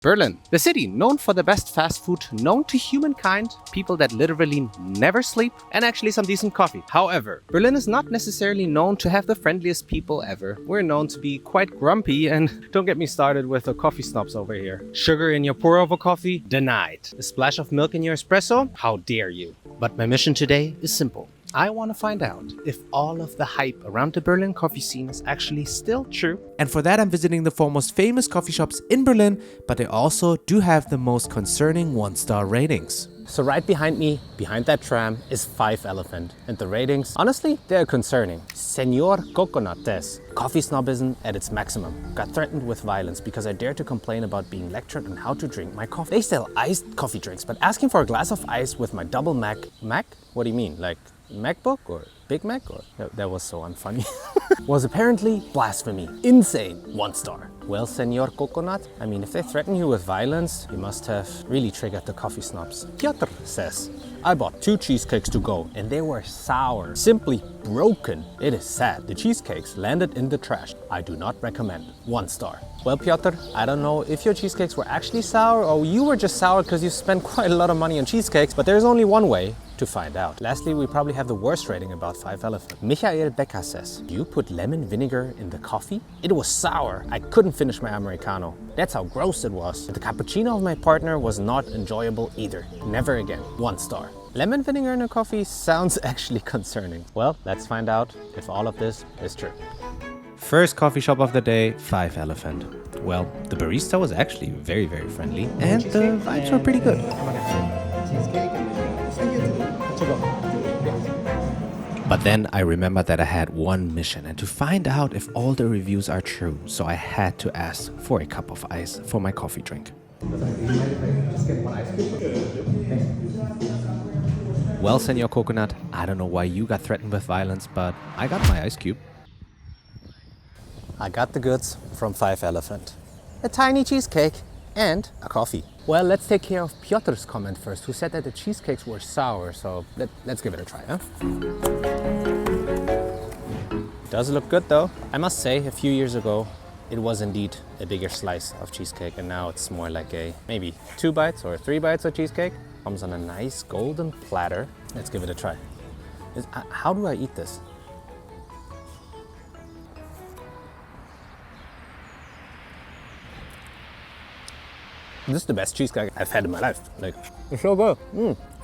Berlin, the city known for the best fast food known to humankind, people that literally never sleep, and actually some decent coffee. However, Berlin is not necessarily known to have the friendliest people ever. We're known to be quite grumpy, and don't get me started with the coffee snobs over here. Sugar in your pour-over coffee? Denied. A splash of milk in your espresso? How dare you. But my mission today is simple. I want to find out if all of the hype around the Berlin coffee scene is actually still true. And for that, I'm visiting the 4 most famous coffee shops in Berlin, but they also do have the most concerning 1-star ratings. So right behind me, behind that tram, is 5 Elephant. And the ratings, honestly, they're concerning. Senor Coconates, coffee snobism at its maximum. Got threatened with violence because I dared to complain about being lectured on how to drink my coffee. They sell iced coffee drinks, but asking for a glass of ice with my double Mac? What do you mean? Like MacBook or Big Mac? Or that was so unfunny. Was apparently blasphemy. Insane. 1 star. Well, Senor Coconut, I mean, if they threaten you with violence, you must have really triggered the coffee snobs. Piotr says, I bought 2 cheesecakes to go and they were sour. Simply broken. It is sad. The cheesecakes landed in the trash. I do not recommend. 1 star. Well, Piotr, I don't know if your cheesecakes were actually sour or you were just sour because you spent quite a lot of money on cheesecakes, but there's only one way to find out. Lastly, we probably have the worst rating about 5 Elephant. Michael Becker says, do you put lemon vinegar in the coffee? It was sour. I couldn't finish my Americano. That's how gross it was. The cappuccino of my partner was not enjoyable either. Never again. 1 star. Lemon vinegar in a coffee sounds actually concerning. Well, let's find out if all of this is true. First coffee shop of the day, 5 Elephant. Well, the barista was actually very, very friendly and the vibes were pretty good. But then I remembered that I had one mission and to find out if all the reviews are true, so I had to ask for a cup of ice for my coffee drink. Well, Senor Coconut, I don't know why you got threatened with violence, but I got my ice cube. I got the goods from 5 Elephant. A tiny cheesecake and a coffee. Well, let's take care of Piotr's comment first, who said that the cheesecakes were sour, so let's give it a try, huh? Does look good though. I must say, a few years ago, it was indeed a bigger slice of cheesecake, and now it's more like maybe 2 bites or 3 bites of cheesecake. Comes on a nice golden platter. Let's give it a try. How do I eat this? This is the best cheesecake I've had in my life. Like, it's so good.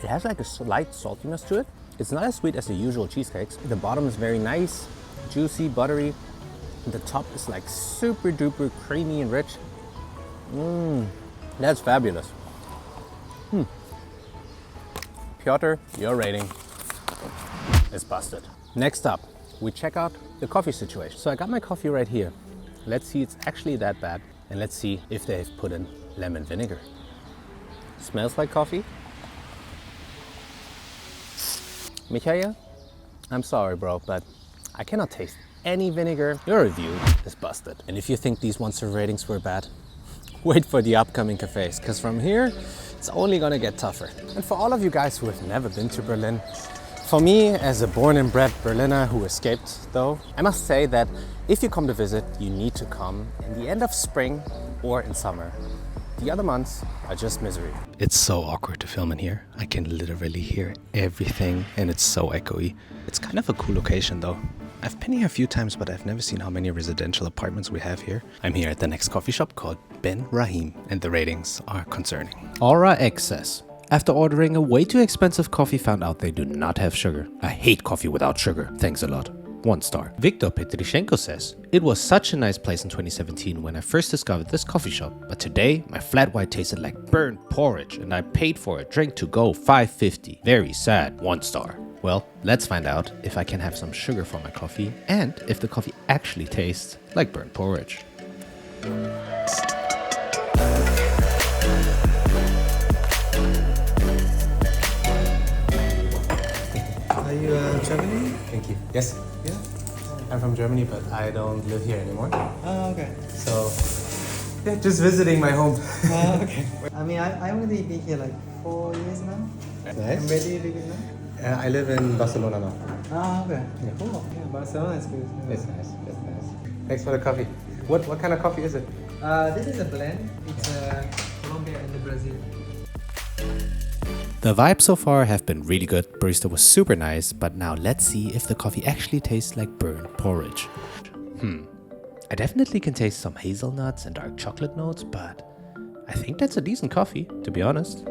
It has like a slight saltiness to it. It's not as sweet as the usual cheesecakes. The bottom is very nice, juicy, buttery. And the top is like super duper creamy and rich. That's fabulous. Piotr, your rating is busted. Next up, we check out the coffee situation. So I got my coffee right here. Let's see it's actually that bad. And let's see if they've put in lemon vinegar. Smells like coffee. Michael, I'm sorry bro, but I cannot taste any vinegar. Your review is busted. And if you think these 1-star ratings were bad, wait for the upcoming cafes, because from here, it's only gonna get tougher. And for all of you guys who have never been to Berlin, for me, as a born and bred Berliner who escaped though, I must say that if you come to visit, you need to come in the end of spring or in summer. The other months are just misery. It's so awkward to film in here. I can literally hear everything and it's so echoey. It's kind of a cool location though. I've been here a few times, but I've never seen how many residential apartments we have here. I'm here at the next coffee shop called Ben Raheem, and the ratings are concerning. Aura Excess. After ordering a way too expensive coffee, found out they do not have sugar. I hate coffee without sugar. Thanks a lot. 1 star. Viktor Petrichenko says, it was such a nice place in 2017 when I first discovered this coffee shop, but today my flat white tasted like burnt porridge and I paid for a drink to go $5.50. Very sad. 1 star. Well, let's find out if I can have some sugar for my coffee and if the coffee actually tastes like burnt porridge. Are you traveling? Thank you. Yes? Yeah. I'm from Germany, but I don't live here anymore. Oh, okay. So, yeah, just visiting my home. Okay. I mean, I only been here like 4 years now. Nice. And where do you live in now? I live in Barcelona now. Ah, okay. Yeah, cool. Yeah, Barcelona is good. It's nice. Thanks for the coffee. What kind of coffee is it? This is a blend. It's The vibes so far have been really good, barista was super nice, but now let's see if the coffee actually tastes like burnt porridge. I definitely can taste some hazelnuts and dark chocolate notes, but I think that's a decent coffee, to be honest.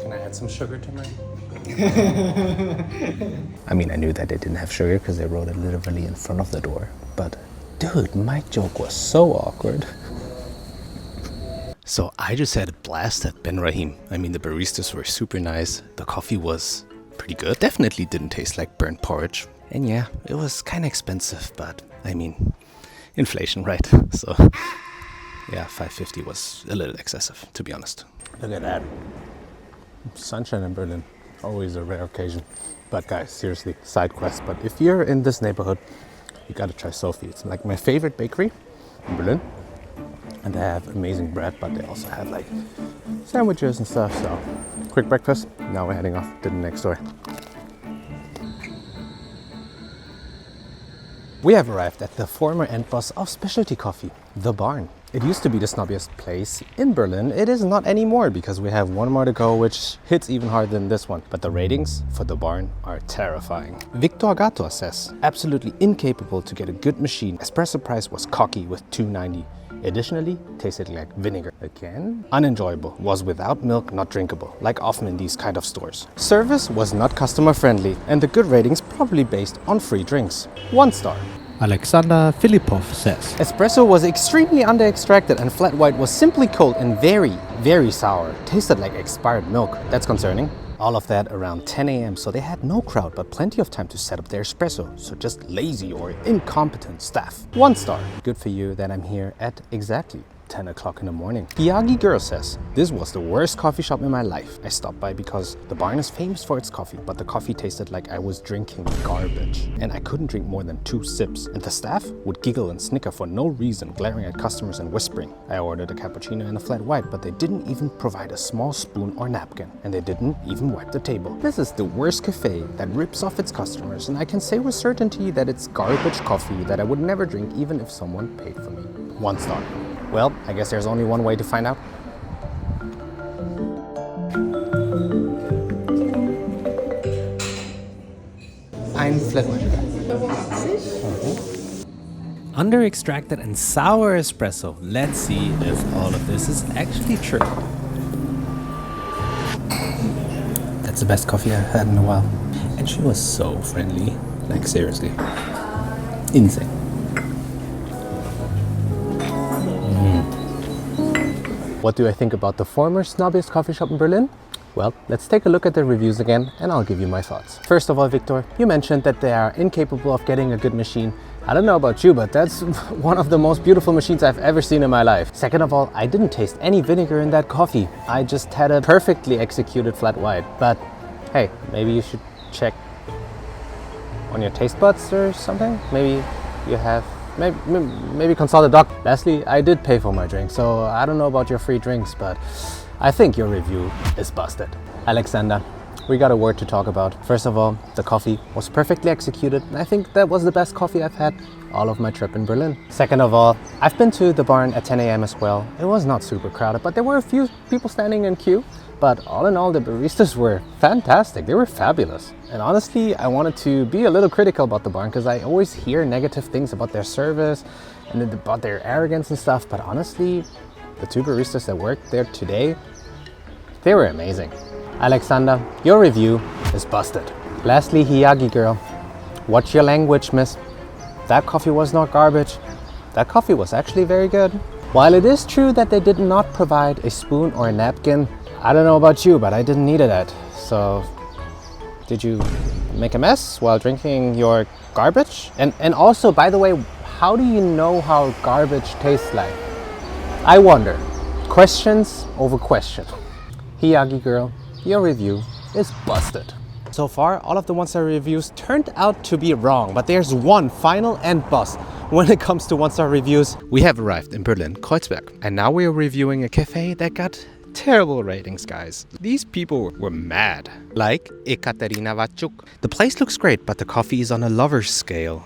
Can I add some sugar to mine? I mean, I knew that they didn't have sugar because they wrote it literally in front of the door. But dude, my joke was so awkward. So I just had a blast at Ben Raheem. I mean, the baristas were super nice. The coffee was pretty good. Definitely didn't taste like burnt porridge. And yeah, it was kind of expensive, but I mean, inflation, right? So yeah, $5.50 was a little excessive, to be honest. Look at that. Sunshine in Berlin. Always a rare occasion. But guys, seriously, side quest. But if you're in this neighborhood, you gotta try Sophie. It's like my favorite bakery in Berlin. And they have amazing bread, but they also have like sandwiches and stuff. So quick breakfast. Now we're heading off to the next door. We have arrived at the former end boss of specialty coffee, The Barn. It used to be the snobbiest place in Berlin. It is not anymore because we have one more to go, which hits even harder than this one. But the ratings for The Barn are terrifying. Victor Gator says, absolutely incapable to get a good machine. Espresso price was cocky with $2.90. Additionally, tasted like vinegar. Again, unenjoyable, was without milk, not drinkable, like often in these kind of stores. Service was not customer friendly, and the good ratings probably based on free drinks. 1 star. Alexander Filipov says, Espresso was extremely under-extracted and flat white was simply cold and very, very sour. Tasted like expired milk. That's concerning. All of that around 10 a.m. so they had no crowd but plenty of time to set up their espresso. So just lazy or incompetent staff. 1 star. Good for you that I'm here at exactly 10 o'clock in the morning. Yagi Girl says, this was the worst coffee shop in my life. I stopped by because the barn is famous for its coffee, but the coffee tasted like I was drinking garbage. And I couldn't drink more than 2 sips. And the staff would giggle and snicker for no reason, glaring at customers and whispering. I ordered a cappuccino and a flat white, but they didn't even provide a small spoon or napkin. And they didn't even wipe the table. This is the worst cafe that rips off its customers, and I can say with certainty that it's garbage coffee that I would never drink even if someone paid for me. 1 star. Well, I guess there's only one way to find out. Ein flat white. under-extracted and sour espresso. Let's see if all of this is actually true. That's the best coffee I've had in a while. And she was so friendly. Like, seriously. Insane. What do I think about the former snobbiest coffee shop in Berlin? Well, let's take a look at the reviews again and I'll give you my thoughts. First of all, Victor, you mentioned that they are incapable of getting a good machine. I don't know about you, but that's one of the most beautiful machines I've ever seen in my life. Second of all, I didn't taste any vinegar in that coffee. I just had a perfectly executed flat white. But hey, maybe you should check on your taste buds or something. Maybe you have, maybe consult a doctor. Lastly, I did pay for my drink, so I don't know about your free drinks, but I think your review is busted. Alexander, we got a word to talk about. First of all, the coffee was perfectly executed. I think that was the best coffee I've had all of my trip in Berlin. Second of all, I've been to the barn at 10 a.m. as well. It was not super crowded, but there were a few people standing in queue. But all in all, the baristas were fantastic. They were fabulous. And honestly, I wanted to be a little critical about the barn because I always hear negative things about their service and about their arrogance and stuff. But honestly, the 2 baristas that worked there today, they were amazing. Alexander, your review is busted. Lastly, Hiyagi girl, watch your language, miss. That coffee was not garbage. That coffee was actually very good. While it is true that they did not provide a spoon or a napkin, I don't know about you, but I didn't need that. So, did you make a mess while drinking your garbage? And also, by the way, how do you know how garbage tastes like? I wonder. Questions over question. Hiyagi girl, your review is busted. So far, all of the 1-star reviews turned out to be wrong, but there's one final end boss when it comes to 1-star reviews. We have arrived in Berlin, Kreuzberg, and now we are reviewing a cafe that got terrible ratings, guys. These people were mad. Like Ekaterina Wachuk. The place looks great, but the coffee is on a lover's scale.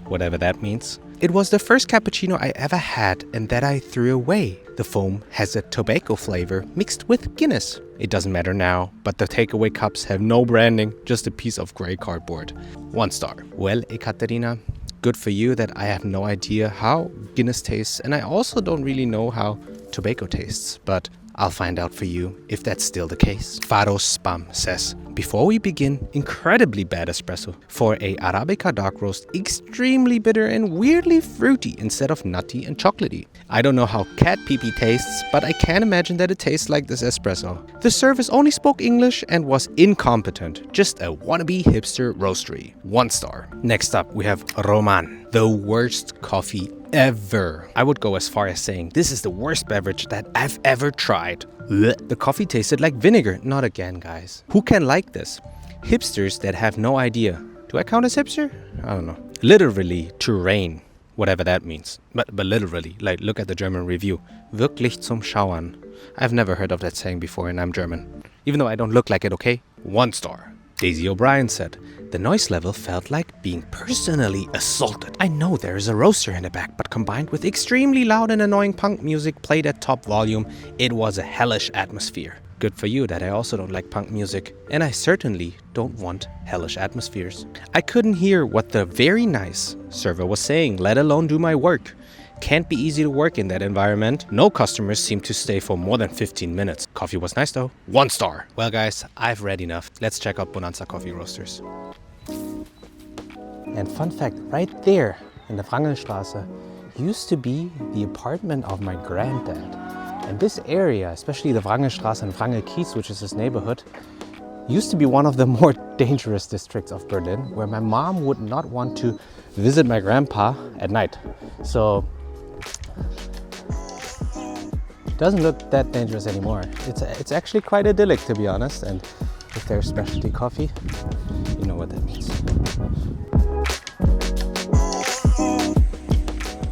Whatever that means. It was the first cappuccino I ever had and that I threw away. The foam has a tobacco flavor mixed with Guinness. It doesn't matter now, but the takeaway cups have no branding, just a piece of grey cardboard. 1 star. Well, Ekaterina, good for you that I have no idea how Guinness tastes, and I also don't really know how tobacco tastes, but I'll find out for you if that's still the case. Faros Spam says, before we begin, incredibly bad espresso. For a Arabica dark roast, extremely bitter and weirdly fruity instead of nutty and chocolatey. I don't know how cat pee-pee tastes, but I can't imagine that it tastes like this espresso. The service only spoke English and was incompetent. Just a wannabe hipster roastery. 1 star. Next up, we have Roman. The worst coffee ever. I would go as far as saying this is the worst beverage that I've ever tried. Blech. The coffee tasted like vinegar. Not again, guys. Who can like this? Hipsters that have no idea. Do I count as hipster? I don't know. Literally to rain. Whatever that means. But literally, like, look at the German review. Wirklich zum Schauern. I've never heard of that saying before and I'm German. Even though I don't look like it, okay? 1 star. Daisy O'Brien said, the noise level felt like being personally assaulted. I know there is a roaster in the back, but combined with extremely loud and annoying punk music played at top volume, it was a hellish atmosphere. Good for you that I also don't like punk music, and I certainly don't want hellish atmospheres. I couldn't hear what the very nice server was saying, let alone do my work. Can't be easy to work in that environment. No customers seemed to stay for more than 15 minutes. Coffee was nice though. 1 star. Well guys, I've read enough. Let's check out Bonansa Coffee Roasters. And fun fact, right there in the Wrangelstraße used to be the apartment of my granddad. And this area, especially the Wrangelstraße and Kitz, which is his neighborhood, used to be one of the more dangerous districts of Berlin, where my mom would not want to visit my grandpa at night. So it doesn't look that dangerous anymore. It's actually quite idyllic, to be honest. And if there's specialty coffee, you know what that means.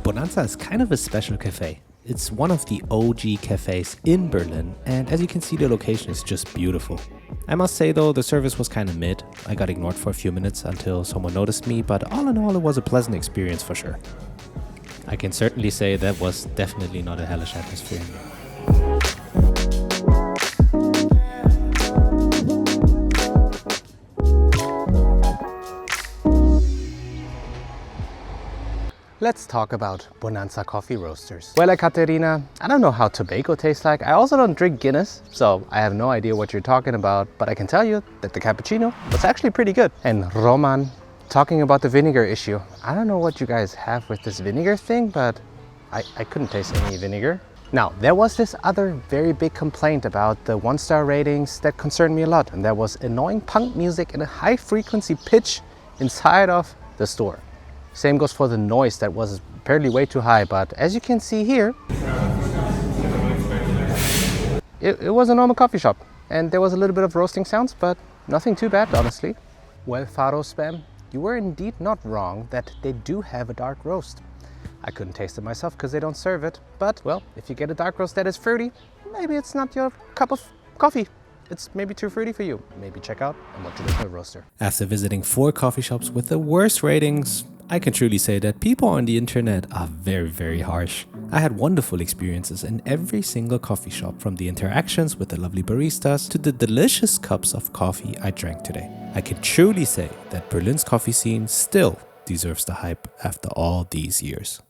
Bonansa is kind of a special cafe. It's one of the OG cafes in Berlin, and as you can see, the location is just beautiful. I must say though, the service was kind of mid. I got ignored for a few minutes until someone noticed me, but all in all, it was a pleasant experience for sure. I can certainly say that was definitely not a hellish atmosphere. Let's talk about Bonansa Coffee Roasters. Well, Ekaterina, I don't know how tobacco tastes like. I also don't drink Guinness, so I have no idea what you're talking about, but I can tell you that the cappuccino was actually pretty good. And Roman, talking about the vinegar issue, I don't know what you guys have with this vinegar thing, but I couldn't taste any vinegar. Now, there was this other very big complaint about the 1-star ratings that concerned me a lot, and that was annoying punk music in a high frequency pitch inside of the store. Same goes for the noise that was apparently way too high, but as you can see here, it was a normal coffee shop and there was a little bit of roasting sounds, but nothing too bad, honestly. Well, Faro Spam, you were indeed not wrong that they do have a dark roast. I couldn't taste it myself because they don't serve it, but well, if you get a dark roast that is fruity, maybe it's not your cup of coffee. It's maybe too fruity for you. Maybe check out a more traditional roaster. After visiting 4 coffee shops with the worst ratings, I can truly say that people on the internet are very, very harsh. I had wonderful experiences in every single coffee shop, from the interactions with the lovely baristas to the delicious cups of coffee I drank today. I can truly say that Berlin's coffee scene still deserves the hype after all these years.